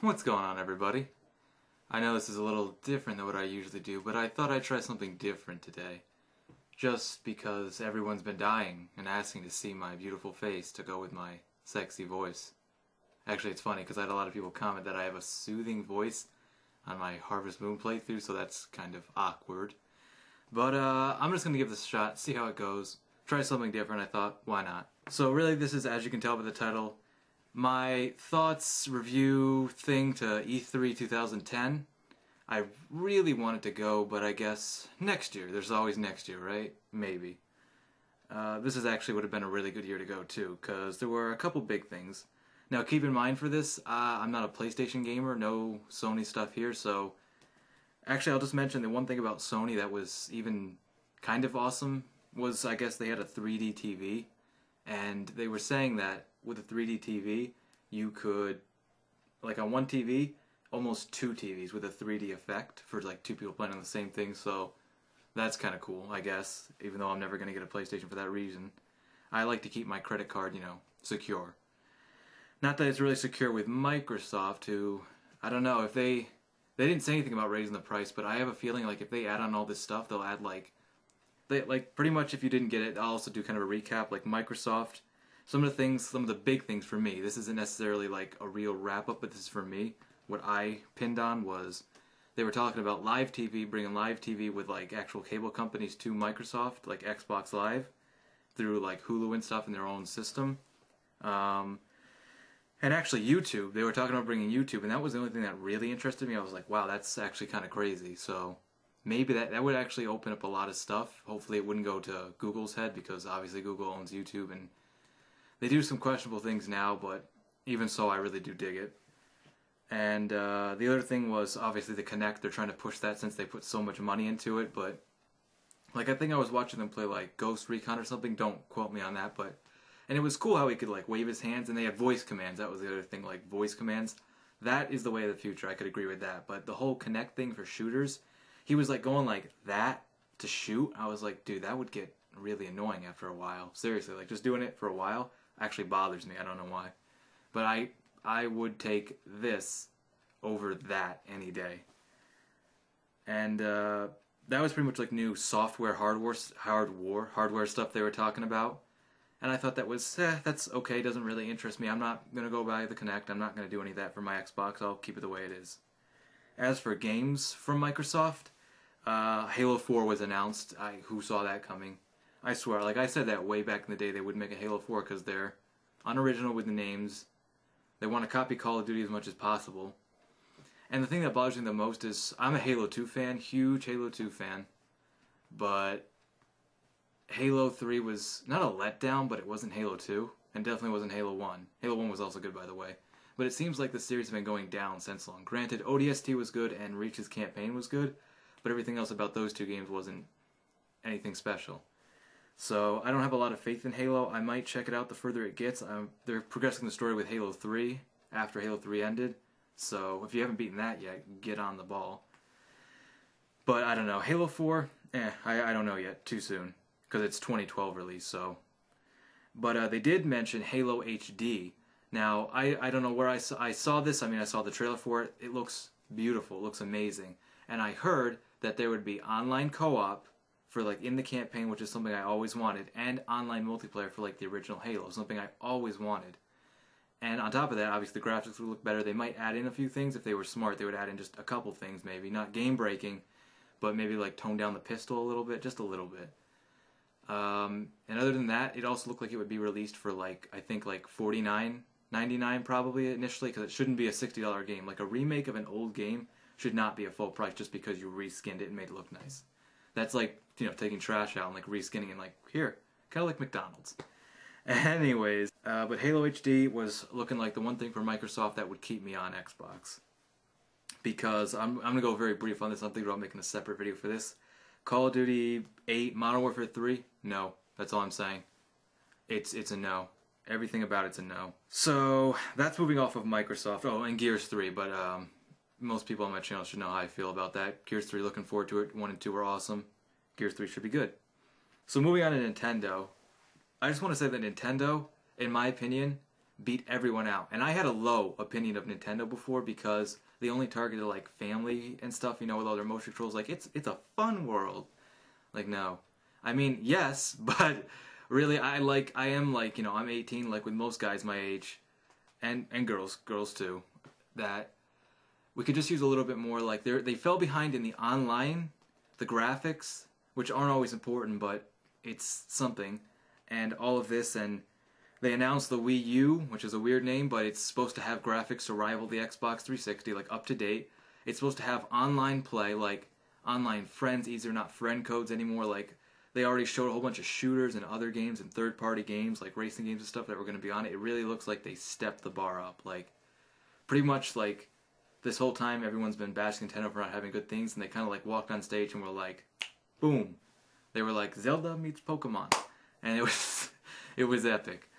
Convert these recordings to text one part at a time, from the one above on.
What's going on, everybody? I know this is a little different than what I usually do, but I thought I'd try something different today. Just because everyone's been dying and asking to see my beautiful face to go with my sexy voice. Actually, it's funny because I had a lot of people comment that I have a soothing voice on my Harvest Moon playthrough, so that's kind of awkward. But I'm just going to give this a shot, see how it goes. Try something different, I thought, why not? So really, this is, as you can tell by the title, my thoughts review thing to E3 2010. I really wanted to go, but I guess next year. There's always next year, right? Maybe. This is actually would have been a really good year to go too, because there were a couple big things. Now keep in mind for this, I'm not a PlayStation gamer, no Sony stuff here, so actually I'll just mention the one thing about Sony that was even kind of awesome was I guess they had a 3D TV, and they were saying that with a 3D TV, you could, like on one TV, almost two TVs with a 3D effect for like two people playing on the same thing, so that's kind of cool, I guess, even though I'm never going to get a PlayStation for that reason. I like to keep my credit card, secure. Not that it's really secure with Microsoft, who, I don't know, if they didn't say anything about raising the price, but I have a feeling like if they add on all this stuff, they'll add pretty much if you didn't get it, I'll also do kind of a recap, like Microsoft. Some of the big things for me, this isn't necessarily like a real wrap-up, but this is for me. What I pinned on was they were talking about live TV, bringing live TV with like actual cable companies to Microsoft, like Xbox Live, through like Hulu and stuff in their own system. And actually YouTube, they were talking about bringing YouTube, and that was the only thing that really interested me. I was like, wow, that's actually kind of crazy. So maybe that would actually open up a lot of stuff. Hopefully it wouldn't go to Google's head, because obviously Google owns YouTube, and they do some questionable things now, but even so, I really do dig it. And the other thing was obviously the Kinect. They're trying to push that since they put so much money into it, but like I think I was watching them play like Ghost Recon or something. Don't quote me on that, but and it was cool how he could like wave his hands, and they had voice commands. That was the other thing, like voice commands. That is the way of the future. I could agree with that. But the whole Kinect thing for shooters, he was like going like that to shoot. I was like, dude, that would get really annoying after a while. Seriously, like just doing it for a while actually bothers me. I don't know why. But I would take this over that any day. And that was pretty much like new software, hardware stuff they were talking about. And I thought that was, that's okay, doesn't really interest me. I'm not going to go buy the Kinect. I'm not going to do any of that for my Xbox. I'll keep it the way it is. As for games from Microsoft, Halo 4 was announced. Who saw that coming? I swear, like I said that way back in the day, they would make a Halo 4 because they're unoriginal with the names. They want to copy Call of Duty as much as possible. And the thing that bothers me the most is I'm a Halo 2 fan, huge Halo 2 fan. But Halo 3 was not a letdown, but it wasn't Halo 2. And definitely wasn't Halo 1. Halo 1 was also good, by the way. But it seems like the series has been going down since long. Granted, ODST was good and Reach's campaign was good, but everything else about those two games wasn't anything special. So I don't have a lot of faith in Halo. I might check it out the further it gets. They're progressing the story with Halo 3 after Halo 3 ended. So if you haven't beaten that yet, get on the ball. But I don't know. Halo 4, I don't know yet. Too soon. Because it's 2012 release, so. But they did mention Halo HD. Now, I don't know where I saw this. I mean, I saw the trailer for it. It looks beautiful. It looks amazing. And I heard that there would be online co-op for like in the campaign, which is something I always wanted, and online multiplayer for like the original Halo, something I always wanted. And on top of that, obviously the graphics would look better. They might add in a few things. If they were smart, they would add in just a couple things maybe. Not game breaking, but maybe like tone down the pistol a little bit, just a little bit. And other than that, it also looked like it would be released for like, I think like $49.99 probably initially, because it shouldn't be a $60 game. Like a remake of an old game should not be a full price just because you reskinned it and made it look nice. That's like, taking trash out and like reskinning and like, here, kind of like McDonald's. Anyways, but Halo HD was looking like the one thing for Microsoft that would keep me on Xbox. Because I'm going to go very brief on this. I'm thinking about making a separate video for this. Call of Duty 8, Modern Warfare 3, no. That's all I'm saying. It's a no. Everything about it's a no. So, that's moving off of Microsoft. Oh, and Gears 3, but most people on my channel should know how I feel about that. Gears 3, looking forward to it. 1 and 2 were awesome. Gears 3 should be good. So moving on to Nintendo, I just want to say that Nintendo, in my opinion, beat everyone out. And I had a low opinion of Nintendo before because they only targeted like family and stuff, you know, with all their motion controls. Like it's a fun world. Like no, I mean yes, but really I am like, you know, I'm 18, like with most guys my age, and girls too, that we could just use a little bit more. Like they fell behind in the online, the graphics, which aren't always important, but it's something, and all of this. And they announced the Wii U, which is a weird name, but it's supposed to have graphics to rival the Xbox 360, like up to date. It's supposed to have online play, like online friends. These are not friend codes anymore. Like they already showed a whole bunch of shooters and other games and third-party games, like racing games and stuff that were going to be on it. It really looks like they stepped the bar up. Like pretty much like this whole time everyone's been bashing Nintendo for not having good things, and they kind of like walked on stage and were like, boom. They were like, Zelda meets Pokemon. And it was epic.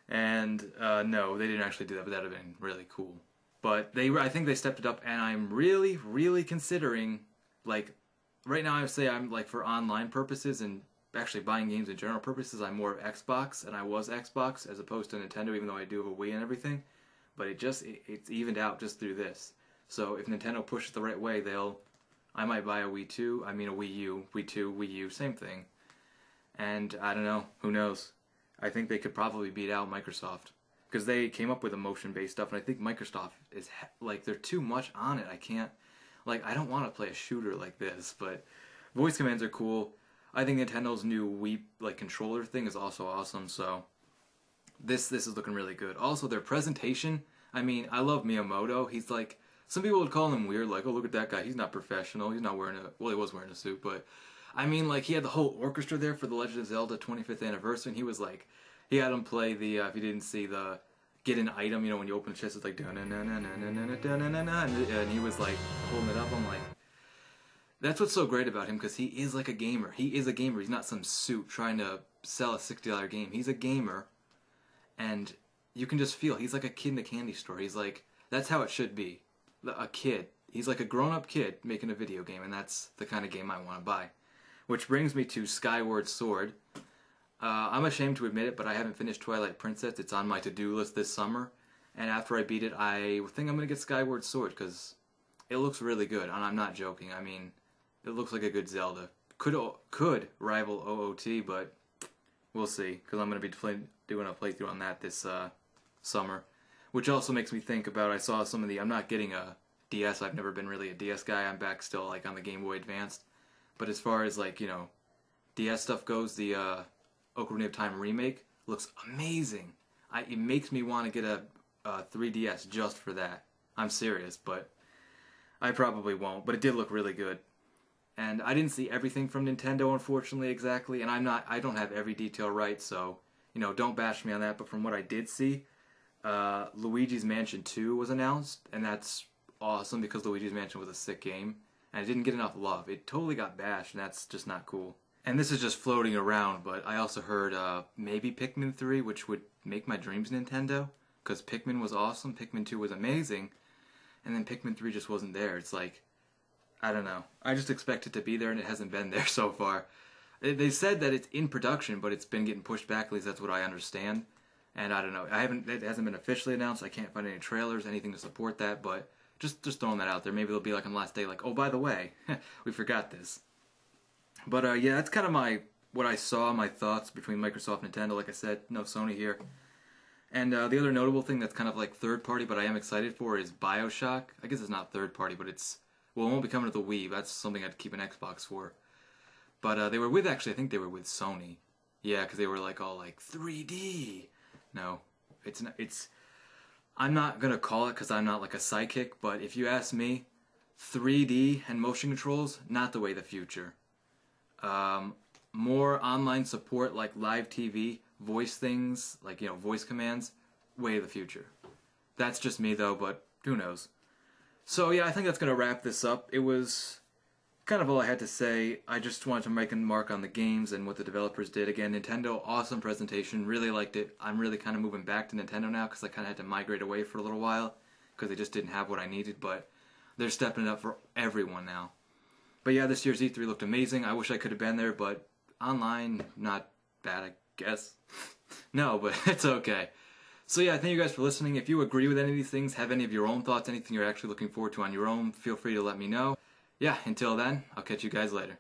And no, they didn't actually do that, but that would have been really cool. But I think they stepped it up, and I'm really, really considering, like, right now I would say I'm like for online purposes and actually buying games in general purposes, I'm more of Xbox, and I was Xbox as opposed to Nintendo, even though I do have a Wii and everything. But it's evened out just through this. So if Nintendo pushes the right way, I might buy a Wii 2, I mean a Wii U, Wii 2, Wii U, same thing. And I don't know, who knows? I think they could probably beat out Microsoft, because they came up with the motion-based stuff, and I think Microsoft is, like, they're too much on it. I don't want to play a shooter like this, but voice commands are cool. I think Nintendo's new Wii, like, controller thing is also awesome, so this is looking really good. Also, their presentation, I mean, I love Miyamoto. He's like, some people would call him weird, like, oh, look at that guy, he's not professional, he's not wearing well, he was wearing a suit, but I mean, like, he had the whole orchestra there for the Legend of Zelda 25th anniversary, and he was like, he had him play the, if you didn't see the, get an item, you know, when you open the chest, it's like, and he was like, holding it up. I'm like, that's what's so great about him, because he is like a gamer. He is a gamer. He's not some suit trying to sell a $60 game. He's a gamer, and you can just feel, he's like a kid in a candy store. He's like, that's how it should be. A kid. He's like a grown-up kid making a video game, and that's the kind of game I want to buy. Which brings me to Skyward Sword. I'm ashamed to admit it, but I haven't finished Twilight Princess. It's on my to-do list this summer. And after I beat it, I think I'm going to get Skyward Sword, because it looks really good. And I'm not joking. I mean, it looks like a good Zelda. Could rival OOT, but we'll see. Because I'm going to be doing a playthrough on that this summer. Which also makes me think about, I saw some of the, I'm not getting a DS. I've never been really a DS guy. I'm back still like on the Game Boy Advanced. But as far as, like, you know, DS stuff goes, the Ocarina of Time remake looks amazing. It makes me want to get a 3DS just for that. I'm serious, but I probably won't. But it did look really good. And I didn't see everything from Nintendo, unfortunately, exactly. And I don't have every detail right, so, you know, don't bash me on that. But from what I did see, Luigi's Mansion 2 was announced, and that's awesome because Luigi's Mansion was a sick game. And it didn't get enough love. It totally got bashed, and that's just not cool. And this is just floating around, but I also heard maybe Pikmin 3, which would make my dreams Nintendo, because Pikmin was awesome, Pikmin 2 was amazing, and then Pikmin 3 just wasn't there. It's like, I don't know. I just expect it to be there, and it hasn't been there so far. They said that it's in production, but it's been getting pushed back, at least that's what I understand. And I don't know. It hasn't been officially announced. I can't find any trailers, anything to support that, but just throwing that out there. Maybe it'll be like on the last day, like, oh, by the way, we forgot this. But yeah, that's kind of what I saw, my thoughts between Microsoft and Nintendo. Like I said, no Sony here. And the other notable thing that's kind of like third party, but I am excited for, is Bioshock. I guess it's not third party, but it won't be coming to the Wii. That's something I'd keep an Xbox for. But they were with, actually, I think they were with Sony. Yeah, because they were like all like 3D. No, I'm not going to call it because I'm not like a psychic, but if you ask me, 3D and motion controls, not the way of the future. More online support like live TV, voice things, like, you know, voice commands, way of the future. That's just me though, but who knows. So yeah, I think that's going to wrap this up. It was kind of all I had to say. I just wanted to make a mark on the games and what the developers did. Again, Nintendo, awesome presentation, really liked it. I'm really kind of moving back to Nintendo now because I kind of had to migrate away for a little while because they just didn't have what I needed, but they're stepping it up for everyone now. But yeah, this year's E3 looked amazing. I wish I could have been there, but online, not bad, I guess. No, but it's okay. So yeah, thank you guys for listening. If you agree with any of these things, have any of your own thoughts, anything you're actually looking forward to on your own, feel free to let me know. Yeah, until then, I'll catch you guys later.